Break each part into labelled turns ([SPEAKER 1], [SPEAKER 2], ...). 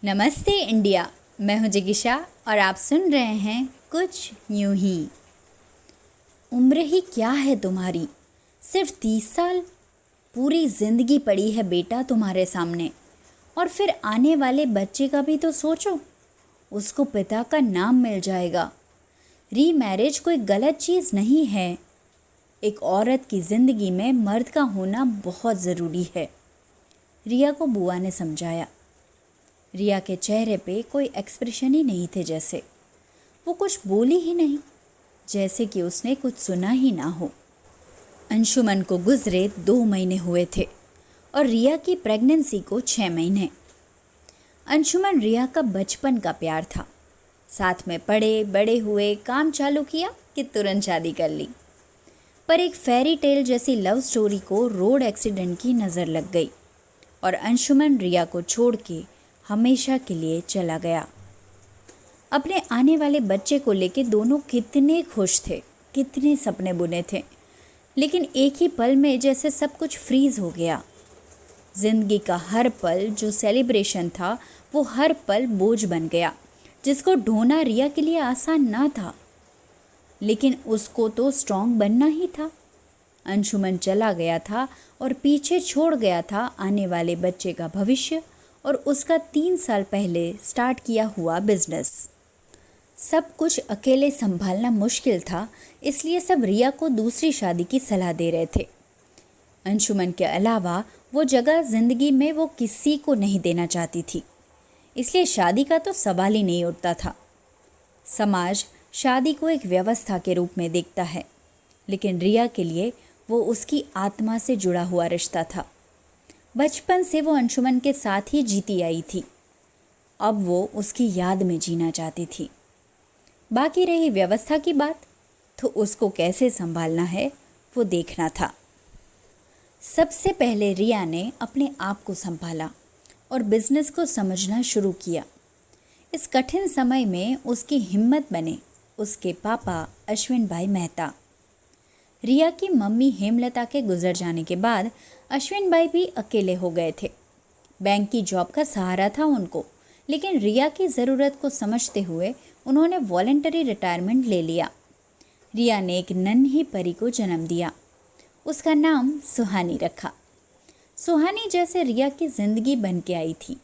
[SPEAKER 1] नमस्ते इंडिया। मैं हूं जिगिशा और आप सुन रहे हैं कुछ यूं ही। उम्र ही क्या है तुम्हारी, सिर्फ 30 साल। पूरी जिंदगी पड़ी है बेटा तुम्हारे सामने। और फिर आने वाले बच्चे का भी तो सोचो, उसको पिता का नाम मिल जाएगा। रीमैरिज कोई गलत चीज़ नहीं है। एक औरत की ज़िंदगी में मर्द का होना बहुत ज़रूरी है, रिया को बुआ ने समझाया। रिया के चेहरे पे कोई एक्सप्रेशन ही नहीं थे, जैसे वो कुछ बोली ही नहीं, जैसे कि उसने कुछ सुना ही ना हो। अंशुमन को गुजरे 2 महीने हुए थे और रिया की प्रेगनेंसी को 6 महीने। अंशुमन रिया का बचपन का प्यार था। साथ में पढ़े बड़े हुए, काम चालू किया कि तुरंत शादी कर ली। पर एक फेरी टेल जैसी लव स्टोरी को रोड एक्सीडेंट की नज़र लग गई और अंशुमन रिया को छोड़ के हमेशा के लिए चला गया। अपने आने वाले बच्चे को लेके दोनों कितने खुश थे, कितने सपने बुने थे, लेकिन एक ही पल में जैसे सब कुछ फ्रीज हो गया। जिंदगी का हर पल जो सेलिब्रेशन था, वो हर पल बोझ बन गया, जिसको ढोना रिया के लिए आसान ना था, लेकिन उसको तो स्ट्रांग बनना ही था। अंशुमन चला गया था और पीछे छोड़ गया था आने वाले बच्चे का भविष्य और उसका 3 साल पहले स्टार्ट किया हुआ बिजनेस। सब कुछ अकेले संभालना मुश्किल था, इसलिए सब रिया को दूसरी शादी की सलाह दे रहे थे। अंशुमन के अलावा वो जगह जिंदगी में वो किसी को नहीं देना चाहती थी, इसलिए शादी का तो सवाल ही नहीं उठता था। समाज शादी को एक व्यवस्था के रूप में देखता है, लेकिन रिया के लिए वो उसकी आत्मा से जुड़ा हुआ रिश्ता था। बचपन से वो अंशुमन के साथ ही जीती आई थी, अब वो उसकी याद में जीना चाहती थी। बाकी रही व्यवस्था की बात, तो उसको कैसे संभालना है वो देखना था। सबसे पहले रिया ने अपने आप को संभाला और बिजनेस को समझना शुरू किया। इस कठिन समय में उसकी हिम्मत बने उसके पापा अश्विन भाई मेहता। रिया की मम्मी हेमलता के गुजर जाने के बाद अश्विन भाई भी अकेले हो गए थे। बैंक की जॉब का सहारा था उनको, लेकिन रिया की ज़रूरत को समझते हुए उन्होंने वॉलंटरी रिटायरमेंट ले लिया। रिया ने एक नन्ही परी को जन्म दिया, उसका नाम सुहानी रखा। सुहानी जैसे रिया की ज़िंदगी बन के आई थी।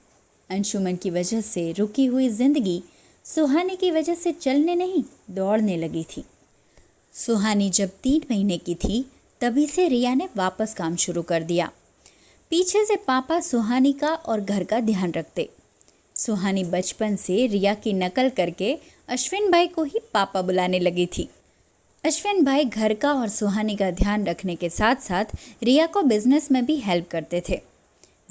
[SPEAKER 1] अंशुमन की वजह से रुकी हुई ज़िंदगी सुहानी की वजह से चलने नहीं, दौड़ने लगी थी। सुहानी जब 3 महीने की थी, तभी से रिया ने वापस काम शुरू कर दिया। पीछे से पापा सुहानी का और घर का ध्यान रखते। सुहानी बचपन से रिया की नकल करके अश्विन भाई को ही पापा बुलाने लगी थी। अश्विन भाई घर का और सुहानी का ध्यान रखने के साथ साथ रिया को बिजनेस में भी हेल्प करते थे।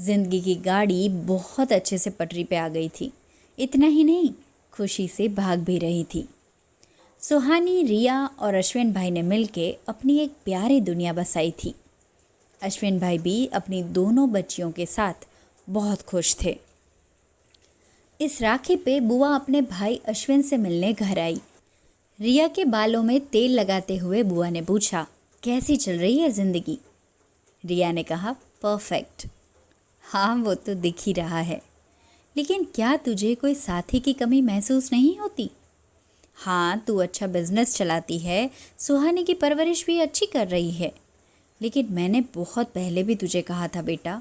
[SPEAKER 1] जिंदगी की गाड़ी बहुत अच्छे से पटरी पे आ गई थी। इतना ही नहीं, खुशी से भाग भी रही थी। सुहानी, रिया और अश्विन भाई ने मिलके अपनी एक प्यारी दुनिया बसाई थी। अश्विन भाई भी अपनी दोनों बच्चियों के साथ बहुत खुश थे। इस राखी पे बुआ अपने भाई अश्विन से मिलने घर आई। रिया के बालों में तेल लगाते हुए बुआ ने पूछा, कैसी चल रही है ज़िंदगी? रिया ने कहा, परफेक्ट। हाँ, वो तो दिख ही रहा है, लेकिन क्या तुझे कोई साथी की कमी महसूस नहीं होती? हाँ, तू अच्छा बिजनेस चलाती है, सुहानी की परवरिश भी अच्छी कर रही है, लेकिन मैंने बहुत पहले भी तुझे कहा था बेटा,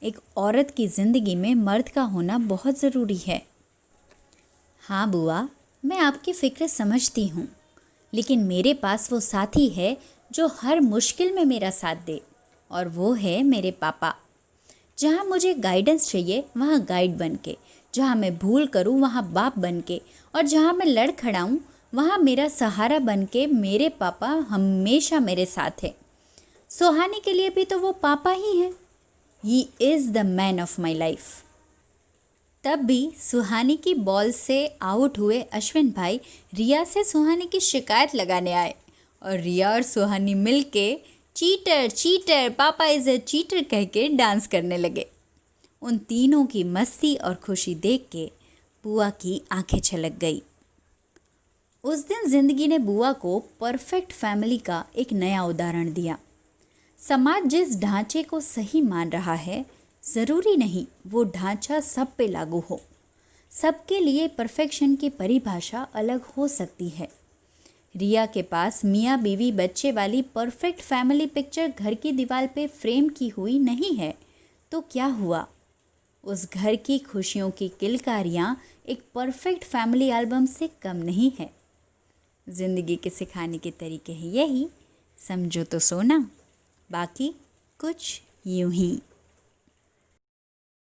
[SPEAKER 1] एक औरत की ज़िंदगी में मर्द का होना बहुत ज़रूरी है। हाँ बुआ, मैं आपकी फ़िक्र समझती हूँ, लेकिन मेरे पास वो साथी है जो हर मुश्किल में मेरा साथ दे, और वो है मेरे पापा। जहाँ मुझे गाइडेंस चाहिए वहाँ गाइड बन के, जहाँ मैं भूल करूँ वहाँ बाप बन के, और जहाँ मैं लड़ खड़ाऊँ वहाँ मेरा सहारा बन के मेरे पापा हमेशा मेरे साथ है। सुहानी के लिए भी तो वो पापा ही हैं। He is the man of my life. तब भी सुहानी की बॉल से आउट हुए अश्विन भाई रिया से सुहानी की शिकायत लगाने आए, और रिया और सुहानी मिलके चीटर चीटर, पापा इज़ अ चीटर कह के डांस करने लगे। उन तीनों की मस्ती और खुशी देख के बुआ की आंखें छलक गई। उस दिन जिंदगी ने बुआ को परफेक्ट फैमिली का एक नया उदाहरण दिया। समाज जिस ढांचे को सही मान रहा है, ज़रूरी नहीं वो ढांचा सब पे लागू हो। सबके लिए परफेक्शन की परिभाषा अलग हो सकती है। रिया के पास मियाँ बीवी बच्चे वाली परफेक्ट फैमिली पिक्चर घर की दीवार पे फ्रेम की हुई नहीं है, तो क्या हुआ? उस घर की खुशियों की किलकारियाँ एक परफेक्ट फैमिली एल्बम से कम नहीं है। ज़िंदगी के सिखाने के तरीके हैं यही, समझो तो सोना, बाकी कुछ यूं ही।